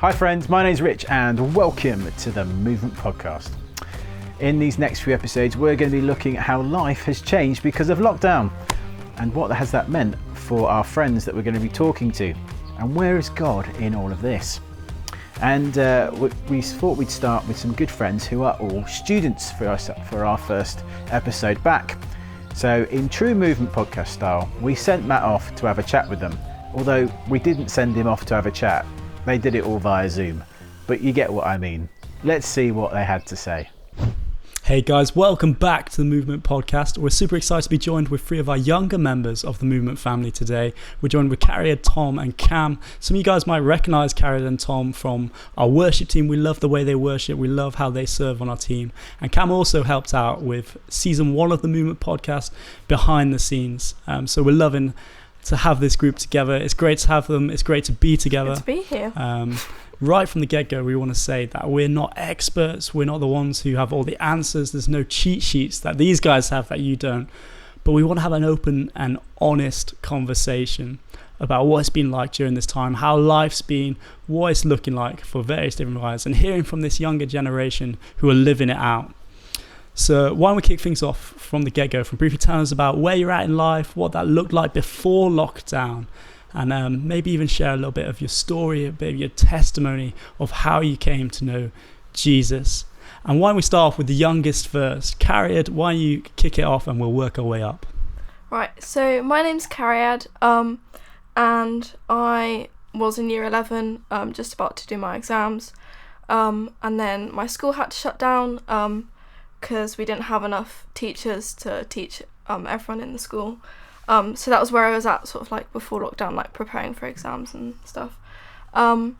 Hi friends, my name's Rich and welcome to the Movement Podcast. In these next few episodes, we're going to be looking at how life has changed because of lockdown and what has that meant for our friends that we're going to be talking to, and where is God in all of this. And we thought we'd start with some good friends who are all students for our first episode back. So in true Movement Podcast style, we sent Matt off to have a chat with them, although we didn't send him off to have a chat. They did it all via Zoom, but you get what I mean. Let's see what they had to say. Hey guys, welcome back to the Movement Podcast. We're super excited to be joined with three of our younger members of the Movement family today. We're joined with Cariad, Tom and Cam. Some of you guys might recognise Cariad and Tom from our worship team. We love the way they worship. We love how they serve on our team. And Cam also helped out with season 1 of the Movement Podcast behind the scenes. So we're loving to have this group together. It's great to have them. It's great to be together. Good to be here. Right from the get-go, we want to say that we're not experts. We're not the ones who have all the answers. There's no cheat sheets that these guys have that you don't. But we want to have an open and honest conversation about what it's been like during this time, how life's been, what it's looking like for various different lives, and hearing from this younger generation who are living it out. So why don't we kick things off from the get-go, from briefly telling us about where you're at in life, what that looked like before lockdown, and maybe even share a little bit of your story, a bit of your testimony of how you came to know Jesus. And why don't we start off with the youngest first? Cariad, why don't you kick it off and we'll work our way up. Right, so my name's Cariad, and I was in year 11, just about to do my exams, and then my school had to shut down because we didn't have enough teachers to teach everyone in the school. So that was where I was at sort of like before lockdown, like preparing for exams and stuff. And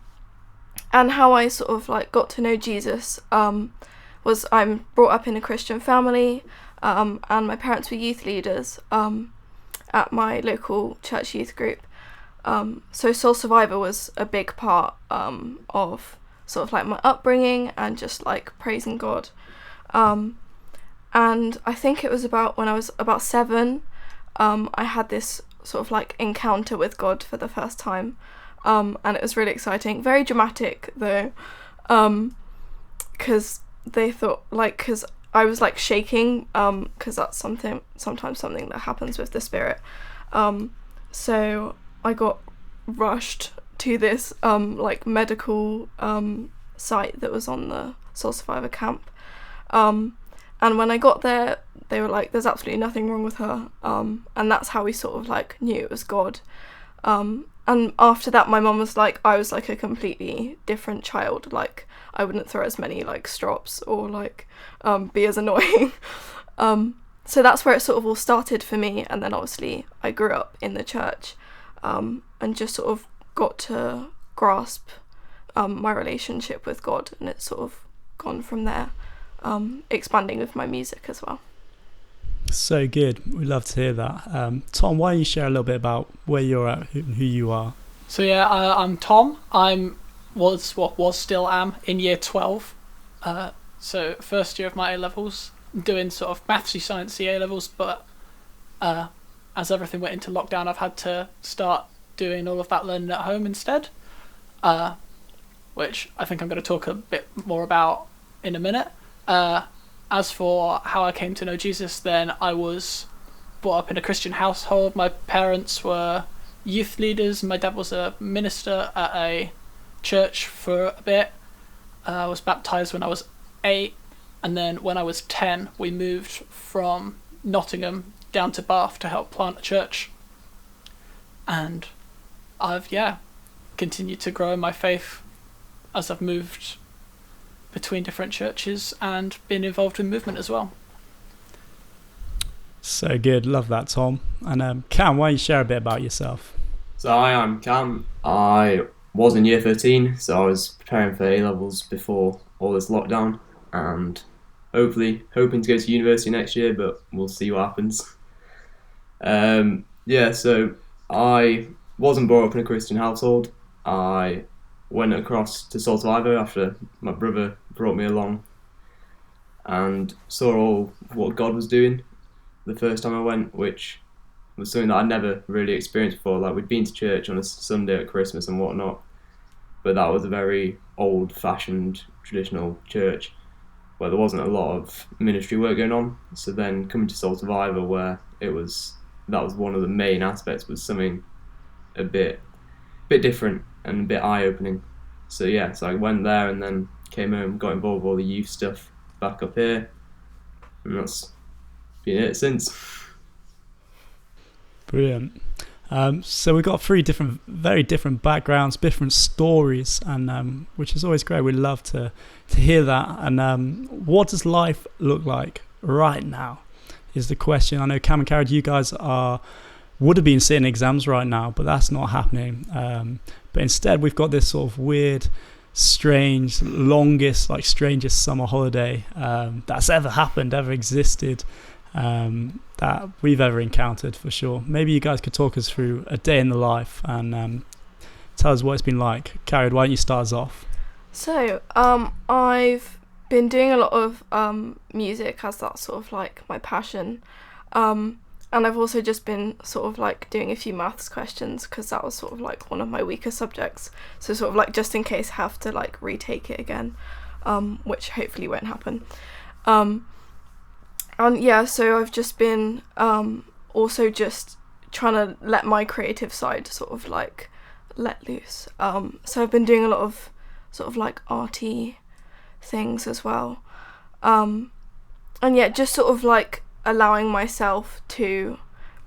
how I sort of like got to know Jesus was I'm brought up in a Christian family, and my parents were youth leaders at my local church youth group. So Soul Survivor was a big part of sort of like my upbringing and just like praising God. And I think it was about when I was about 7, I had this sort of like encounter with God for the first time, and it was really exciting, very dramatic though, because because I was like shaking, because that's sometimes something that happens with the spirit. So I got rushed to this like medical site that was on the Soul Survivor camp, and when I got there, they were like, there's absolutely nothing wrong with her. And that's how we sort of like knew it was God. And after that, my mum was like, I was like a completely different child. Like I wouldn't throw as many like strops or like be as annoying. So that's where it sort of all started for me. And then obviously I grew up in the church, and just sort of got to grasp my relationship with God, and it's sort of gone from there. Expanding with my music as well. So good. We love to hear that. Tom, why don't you share a little bit about where you're at, who you are? So yeah, I'm Tom. Still am in year 12. So first year of my A-levels, doing sort of mathsy, sciencey A-levels, but as everything went into lockdown, I've had to start doing all of that learning at home instead, which I think I'm going to talk a bit more about in a minute. As for how I came to know Jesus, then I was brought up in a Christian household. My parents were youth leaders. My dad was a minister at a church for a bit. I was baptised when I was 8, and then when I was 10, we moved from Nottingham down to Bath to help plant a church. And I've, continued to grow in my faith as I've moved between different churches and been involved in movement as well. So good. Love that, Tom. And Cam, why don't you share a bit about yourself? So hi, I'm Cam. I was in year 13, so I was preparing for A-levels before all this lockdown, and hoping to go to university next year, but we'll see what happens. So I wasn't brought up in a Christian household. I went across to Soul Survivor after my brother brought me along and saw all what God was doing the first time I went, which was something that I'd never really experienced before. Like, we'd been to church on a Sunday at Christmas and whatnot, but that was a very old-fashioned traditional church where there wasn't a lot of ministry work going on. So then coming to Soul Survivor, where that was one of the main aspects, was something a bit different and a bit eye-opening. So yeah, so I went there and then came home, got involved with all the youth stuff back up here, and that's been it since. Brilliant. So we've got three very different backgrounds, different stories, and which is always great. We love to hear that. And what does life look like right now is the question. I know Cam and Cariad, you guys would have been sitting exams right now, but that's not happening. But instead, we've got this sort of weird, strange, strangest summer holiday that's ever existed. That we've ever encountered, for sure. Maybe you guys could talk us through a day in the life and tell us what it's been like. Cariad, why don't you start us off? So, I've been doing a lot of music as that's sort of like my passion, and I've also just been sort of like doing a few maths questions because that was sort of like one of my weaker subjects. So sort of like just in case I have to like retake it again, which hopefully won't happen. And yeah, so I've just been also just trying to let my creative side sort of like let loose. So I've been doing a lot of sort of like arty things as well. And yeah, just sort of like allowing myself to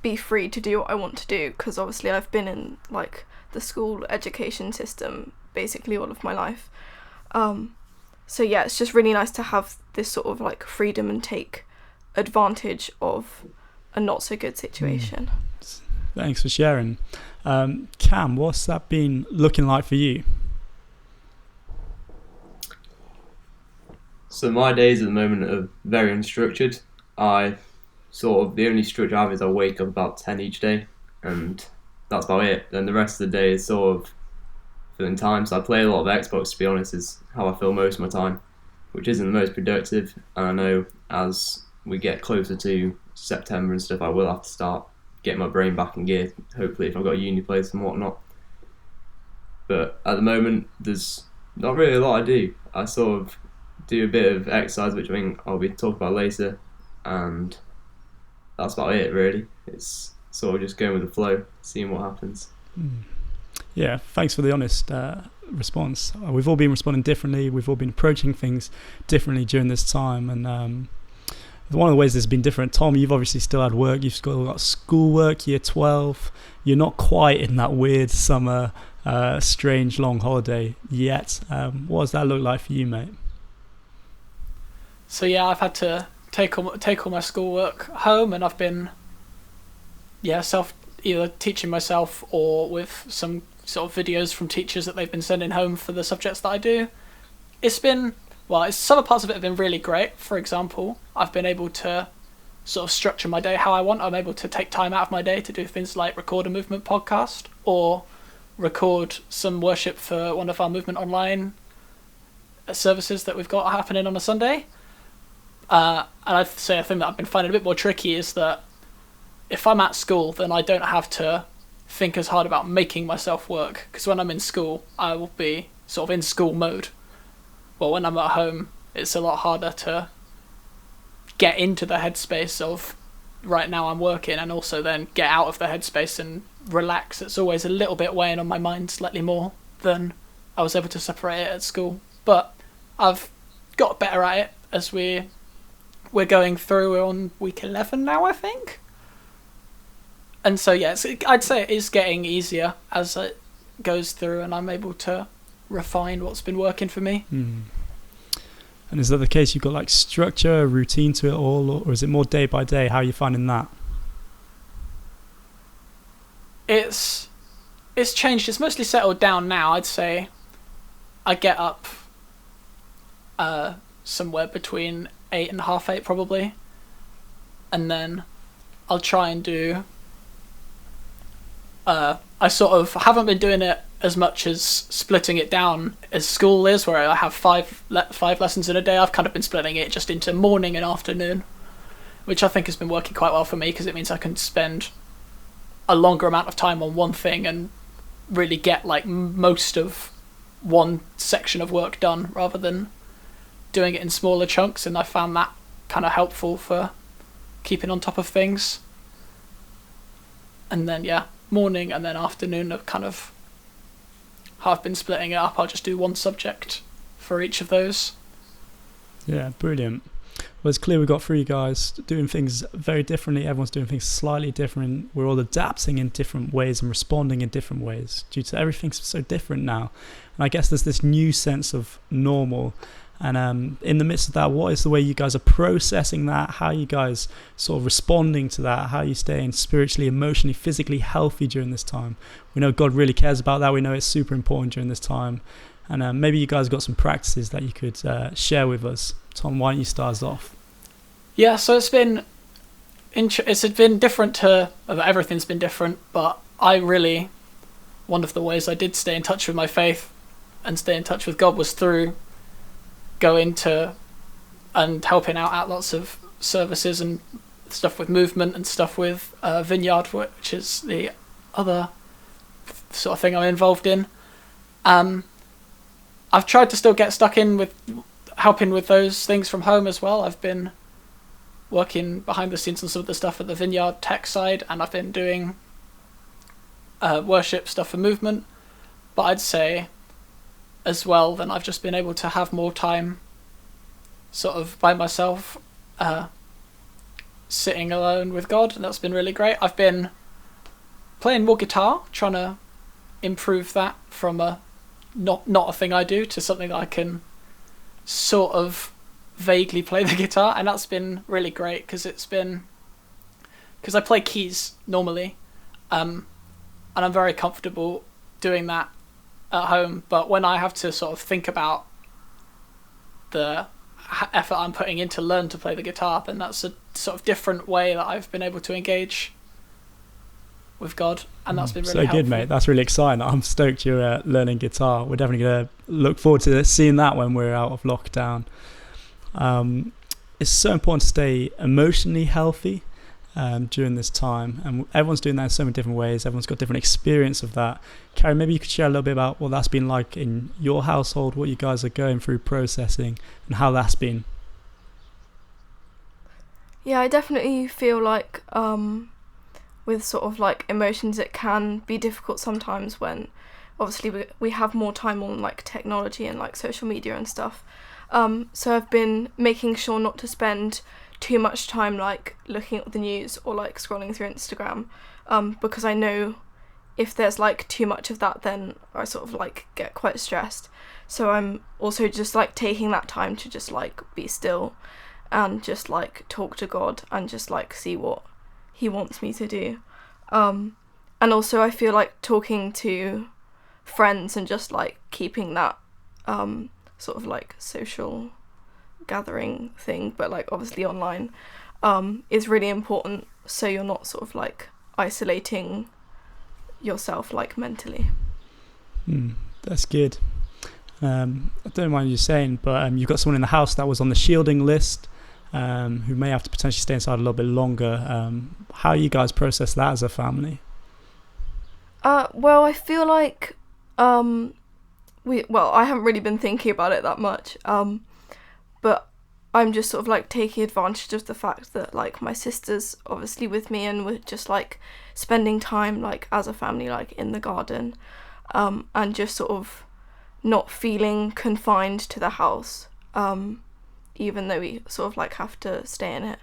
be free to do what I want to do, because obviously I've been in like the school education system basically all of my life. So yeah, it's just really nice to have this sort of like freedom and take advantage of a not so good situation. Thanks for sharing. Cam, what's that been looking like for you? So my days at the moment are very unstructured. The only structure I have is I wake up about 10 each day, and that's about it. Then the rest of the day is sort of filling time. So I play a lot of Xbox, to be honest, is how I fill most of my time, which isn't the most productive. And I know as we get closer to September and stuff, I will have to start getting my brain back in gear, hopefully, if I've got a uni place and whatnot. But at the moment, there's not really a lot I do. I sort of do a bit of exercise, which I think I'll be talking about later, and that's about it, really. It's sort of just going with the flow, seeing what happens. Yeah, thanks for the honest response. We've all been responding differently. We've all been approaching things differently during this time, and one of the ways that's been different, Tom, you've obviously still had work, you've still got schoolwork, year 12, you're not quite in that weird summer, strange long holiday yet. What does that look like for you, mate? So yeah, I've had to take all my schoolwork home, and I've been either teaching myself or with some sort of videos from teachers that they've been sending home for the subjects that I do. Some parts of it have been really great. For example, I've been able to sort of structure my day how I want. I'm able to take time out of my day to do things like record a movement podcast or record some worship for one of our movement online services that we've got happening on a Sunday. And I'd say a thing that I've been finding a bit more tricky is that if I'm at school, then I don't have to think as hard about making myself work, because when I'm in school, I will be sort of in school mode. Well, when I'm at home, it's a lot harder to get into the headspace of right now I'm working, and also then get out of the headspace and relax. It's always a little bit weighing on my mind slightly more than I was able to separate it at school. But I've got better at it as we're going through. We're on week 11 now, I think. And so, yeah, I'd say it is getting easier as it goes through, and I'm able to refine what's been working for me. And is that the case? You've got like structure, a routine to it all, or is it more day by day? How are you finding that? It's changed. It's mostly settled down now. I'd say I get up somewhere between 8 and 8:30 probably, and then I'll try and do I sort of haven't been doing it as much as splitting it down as school is, where I have five lessons in a day. I've kind of been splitting it just into morning and afternoon, which I think has been working quite well for me, because it means I can spend a longer amount of time on one thing and really get like most of one section of work done rather than doing it in smaller chunks, and I found that kind of helpful for keeping on top of things. And then morning and then afternoon are kind of how I've been splitting it up. I'll just do one subject for each of those. Yeah, brilliant. Well, it's clear we've got three guys doing things very differently. Everyone's doing things slightly different. We're all adapting in different ways and responding in different ways due to everything's so different now. And I guess there's this new sense of normal. And in the midst of that, what is the way you guys are processing that? How are you guys sort of responding to that? How are you staying spiritually, emotionally, physically healthy during this time? We know God really cares about that. We know it's super important during this time. And maybe you guys got some practices that you could share with us. Tom, why don't you start us off? Yeah, so it's been different everything's been different, but one of the ways I did stay in touch with my faith and stay in touch with God was through going to and helping out at lots of services and stuff with movement and stuff with Vineyard, which is the other sort of thing I'm involved in. I've tried to still get stuck in with helping with those things from home as well. I've been working behind the scenes on some of the stuff at the Vineyard tech side, and I've been doing worship stuff for movement. But I'd say as well, then I've just been able to have more time sort of by myself, sitting alone with God, and that's been really great. I've been playing more guitar, trying to improve that from a not a thing I do to something that I can sort of vaguely play the guitar, and that's been really great because I play keys normally, and I'm very comfortable doing that at home, but when I have to sort of think about the effort I'm putting in to learn to play the guitar, then that's a sort of different way that I've been able to engage with God, and that's been really helpful. So good, mate. That's really exciting. I'm stoked you're learning guitar. We're definitely going to look forward to seeing that when we're out of lockdown. It's so important to stay emotionally healthy during this time, and everyone's doing that in so many different ways. Everyone's got different experience of that. Kerry, maybe you could share a little bit about what that's been like in your household, what you guys are going through processing, and how that's been. Yeah, I definitely feel like with sort of like emotions, it can be difficult sometimes when obviously we have more time on like technology and like social media and stuff. So I've been making sure not to spend too much time like looking at the news or like scrolling through Instagram, because I know if there's like too much of that, then I sort of like get quite stressed. So I'm also just like taking that time to just like be still and just like talk to God and just like see what he wants me to do. And also I feel like talking to friends and just like keeping that sort of like social gathering thing, but like obviously online, is really important, so you're not sort of like isolating yourself like mentally. That's good. I don't mind you saying, but you've got someone in the house that was on the shielding list, who may have to potentially stay inside a little bit longer. How you guys process that as a family? Well, I feel like I haven't really been thinking about it that much, but I'm just sort of like taking advantage of the fact that like my sister's obviously with me, and we're just like spending time like as a family like in the garden, and just sort of not feeling confined to the house, even though we sort of like have to stay in it,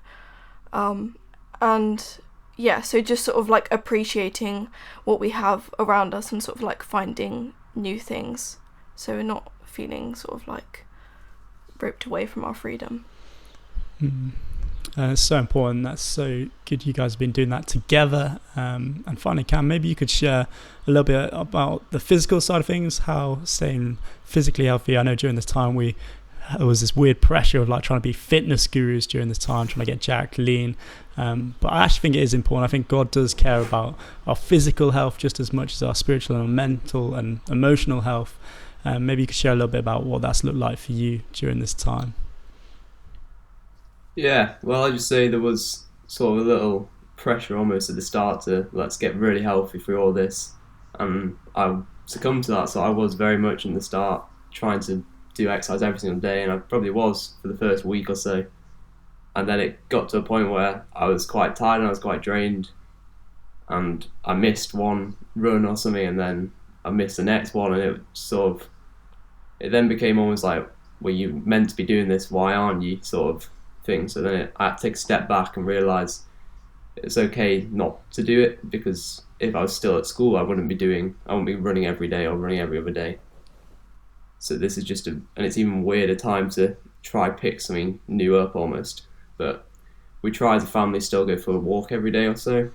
and yeah, so just sort of like appreciating what we have around us and sort of like finding new things, so we're not feeling sort of like ripped away from our freedom. It's so important. That's so good you guys have been doing that together. And finally, Cam, maybe you could share a little bit about the physical side of things, how staying physically healthy. I know during this time there was this weird pressure of like trying to be fitness gurus during this time, trying to get jacked, lean. But I actually think it is important. I think God does care about our physical health just as much as our spiritual and mental and emotional health. Maybe you could share a little bit about what that's looked like for you during this time. Yeah, well, I'd just say there was sort of a little pressure almost at the start to let's get really healthy through all this. And I succumb to that. So I was very much in the start trying to do exercise every single day, and I probably was for the first week or so. And then it got to a point where I was quite tired and I was quite drained, and I missed one run or something, and then I missed the next one, and it then became almost like, well, you're meant to be doing this, why aren't you, sort of thing. So then I had to take a step back and realise it's okay not to do it, because if I was still at school, I wouldn't be running every day or running every other day. So this is just and it's even weirder time to try pick something new up almost. But we try as a family still go for a walk every day or so,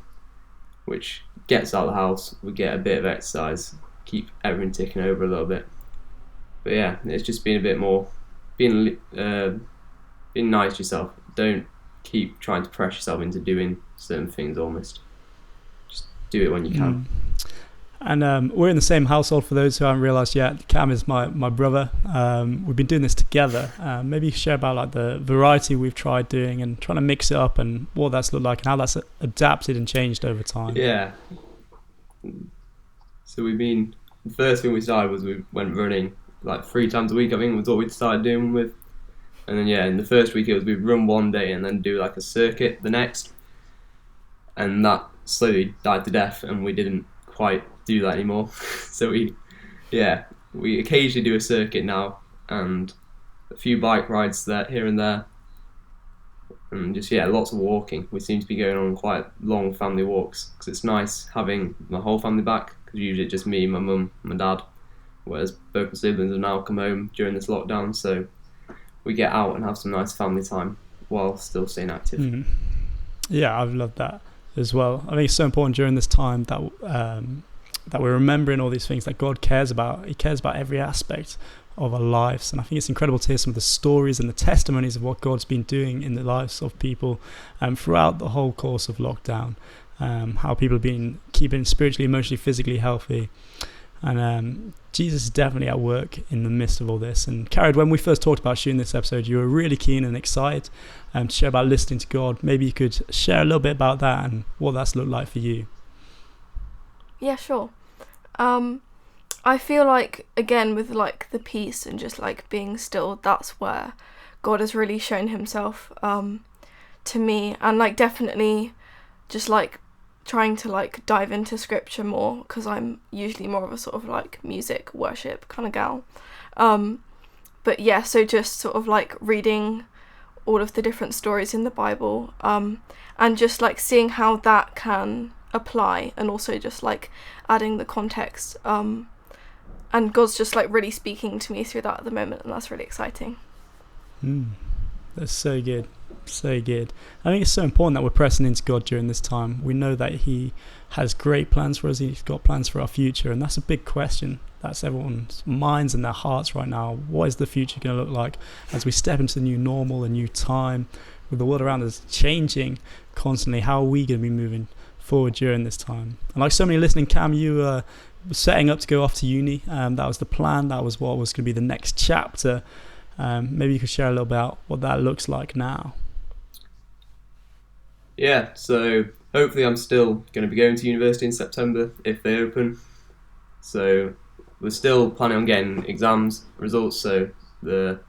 which gets out of the house, we get a bit of exercise, keep everything ticking over a little bit. But yeah, it's just been a bit more, being nice to yourself. Don't keep trying to press yourself into doing certain things almost. Just do it when you can. And we're in the same household, for those who haven't realised yet. Cam is my brother. We've been doing this together. Maybe share about like the variety we've tried doing and trying to mix it up, and what that's looked like and how that's adapted and changed over time. Yeah. So the first thing we started was we went running like 3 times a week, I think was what we started doing with. And then in the first week it was we'd run one day and then do like a circuit the next. And that slowly died to death, and we didn't quite do that anymore. So we occasionally do a circuit now, and a few bike rides there here and there, and just lots of walking. We seem to be going on quite long family walks, because it's nice having my whole family back, because usually it's just me, my mum, my dad, whereas both my siblings have now come home during this lockdown, so we get out and have some nice family time while still staying active. Mm-hmm. Yeah, I've loved that as well. I think it's so important during this time that we're remembering all these things that God cares about. He cares about every aspect of our lives, and I think it's incredible to hear some of the stories and the testimonies of what God's been doing in the lives of people throughout the whole course of lockdown, how people have been keeping spiritually, emotionally, physically healthy, and Jesus is definitely at work in the midst of all this. And Cariad, when we first talked about shooting this episode, you were really keen and excited to share about listening to God. Maybe you could share a little bit about that and what that's looked like for you. Yeah, sure. I feel like, again, with like the peace and just like being still, that's where God has really shown himself to me, and like definitely just like trying to like dive into scripture more, because I'm usually more of a sort of like music worship kind of gal. But yeah, so just sort of like reading all of the different stories in the Bible, and just like seeing how that can apply, and also just like adding the context, and God's just like really speaking to me through that at the moment, and that's really exciting. That's so good. So good. I think it's so important that we're pressing into God during this time. We know that he has great plans for us. He's got plans for our future, and that's a big question. That's everyone's minds and their hearts right now. What is the future going to look like as we step into the new normal, a new time, with the world around us changing constantly? How are we going to be moving forward during this time? And like so many listening, Cam, you were setting up to go off to uni. That was the plan. That was what was going to be the next chapter. Maybe you could share a little about what that looks like now. Yeah, so hopefully I'm still going to be going to university in September if they open. So we're still planning on getting exams results, so the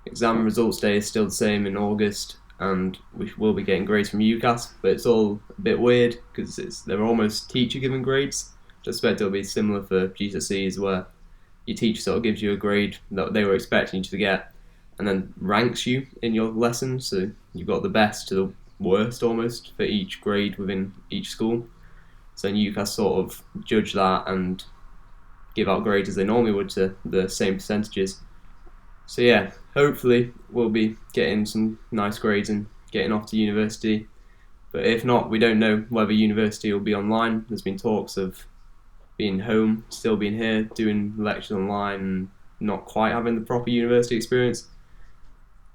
exam results day is still the same in August, and we will be getting grades from UCAS, but it's all a bit weird because they're almost teacher given grades. I suspect it'll be similar for GCSEs, where your teacher sort of gives you a grade that they were expecting you to get, and then ranks you in your lesson, so you've got the best to the worst almost for each grade within each school. So you can sort of judge that and give out grades as they normally would to the same percentages. So yeah, hopefully we'll be getting some nice grades and getting off to university. But if not, we don't know whether university will be online. There's been talks of being home, still being here, doing lectures online, and not quite having the proper university experience,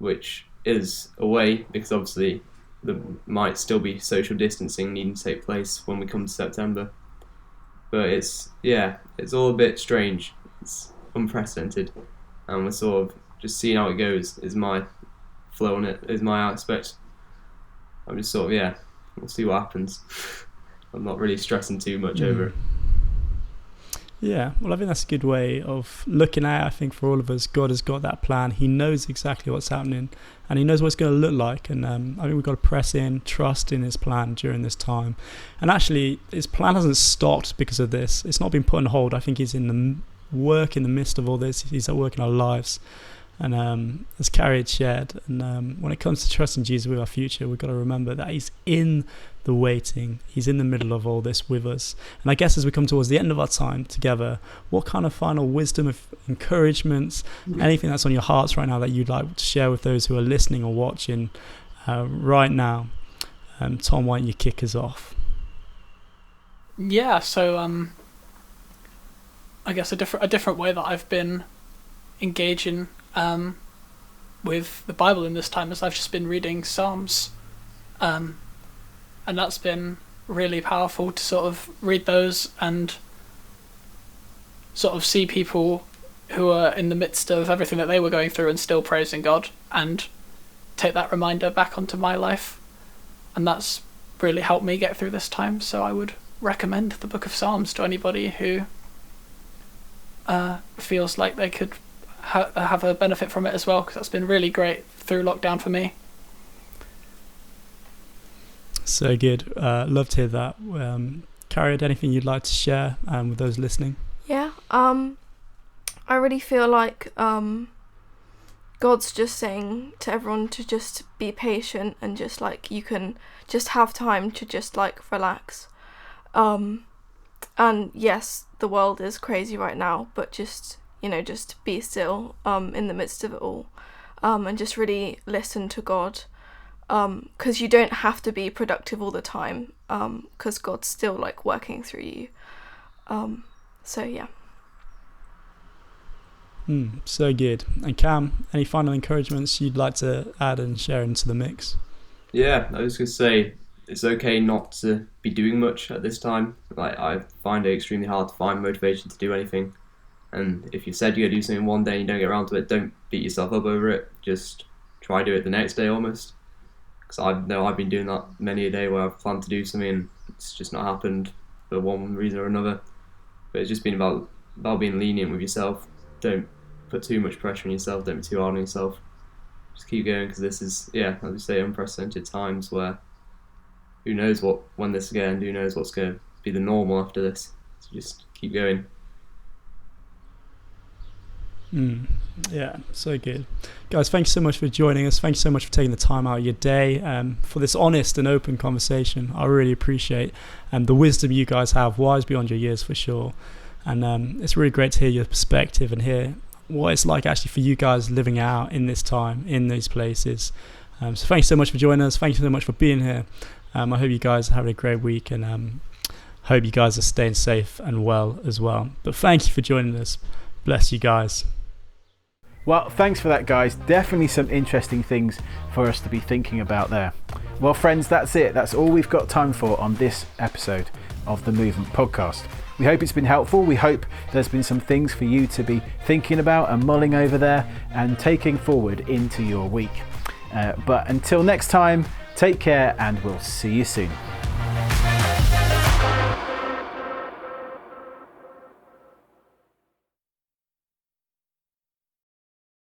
which is a way, because obviously there might still be social distancing needing to take place when we come to September. But it's all a bit strange. It's unprecedented, and we're sort of just seeing how it goes. Is my flow on it? Is my aspect? I'm just sort of we'll see what happens. I'm not really stressing too much over it. Yeah, well, I think that's a good way of looking at it. I think for all of us, God has got that plan. He knows exactly what's happening, and he knows what it's going to look like. And I think we've got to press in, trust in his plan during this time. And actually, his plan hasn't stopped because of this. It's not been put on hold. I think he's in the work in the midst of all this. He's at work in our lives. And as Kerry had shared, and when it comes to trusting Jesus with our future, we've got to remember that he's in the waiting. He's in the middle of all this with us. And I guess as we come towards the end of our time together, what kind of final wisdom, of encouragements, anything that's on your hearts right now that you'd like to share with those who are listening or watching right now? Tom, why don't you kick us off? Yeah, so I guess a different way that I've been engaging with the Bible in this time is I've just been reading Psalms, and that's been really powerful to sort of read those and sort of see people who are in the midst of everything that they were going through and still praising God, and take that reminder back onto my life, and that's really helped me get through this time. So I would recommend the Book of Psalms to anybody who feels like they could have a benefit from it as well, because that's been really great through lockdown for me. So good. Love to hear that. Cariad, anything you'd like to share with those listening? Yeah, I really feel like God's just saying to everyone to just be patient, and just like you can just have time to just like relax. And yes, the world is crazy right now, but just, just be still in the midst of it all, and just really listen to God, because you don't have to be productive all the time, because God's still like working through you. So yeah. So good. And Cam, any final encouragements you'd like to add and share into the mix? Yeah, I was going to say, it's okay not to be doing much at this time. Like, I find it extremely hard to find motivation to do anything. And if you said you're going to do something one day and you don't get around to it, don't beat yourself up over it. Just try to do it the next day almost. Because I know I've been doing that many a day where I've planned to do something and it's just not happened for one reason or another. But it's just been about being lenient with yourself. Don't put too much pressure on yourself. Don't be too hard on yourself. Just keep going, because this is, as we say, unprecedented times where who knows when this again, who knows what's going to be the normal after this. So just keep going. Yeah, so good. Guys, thanks so much for joining us. Thanks so much for taking the time out of your day for this honest and open conversation. I really appreciate the wisdom you guys have, wise beyond your years for sure. And it's really great to hear your perspective and hear what it's like actually for you guys living out in this time, in these places. So thanks so much for joining us. Thank you so much for being here. I hope you guys are having a great week, and hope you guys are staying safe and well as well. But thank you for joining us. Bless you guys. Well, thanks for that, guys. Definitely some interesting things for us to be thinking about there. Well, friends, that's it. That's all we've got time for on this episode of the Movement Podcast. We hope it's been helpful. We hope there's been some things for you to be thinking about and mulling over there and taking forward into your week. But until next time, take care, and we'll see you soon.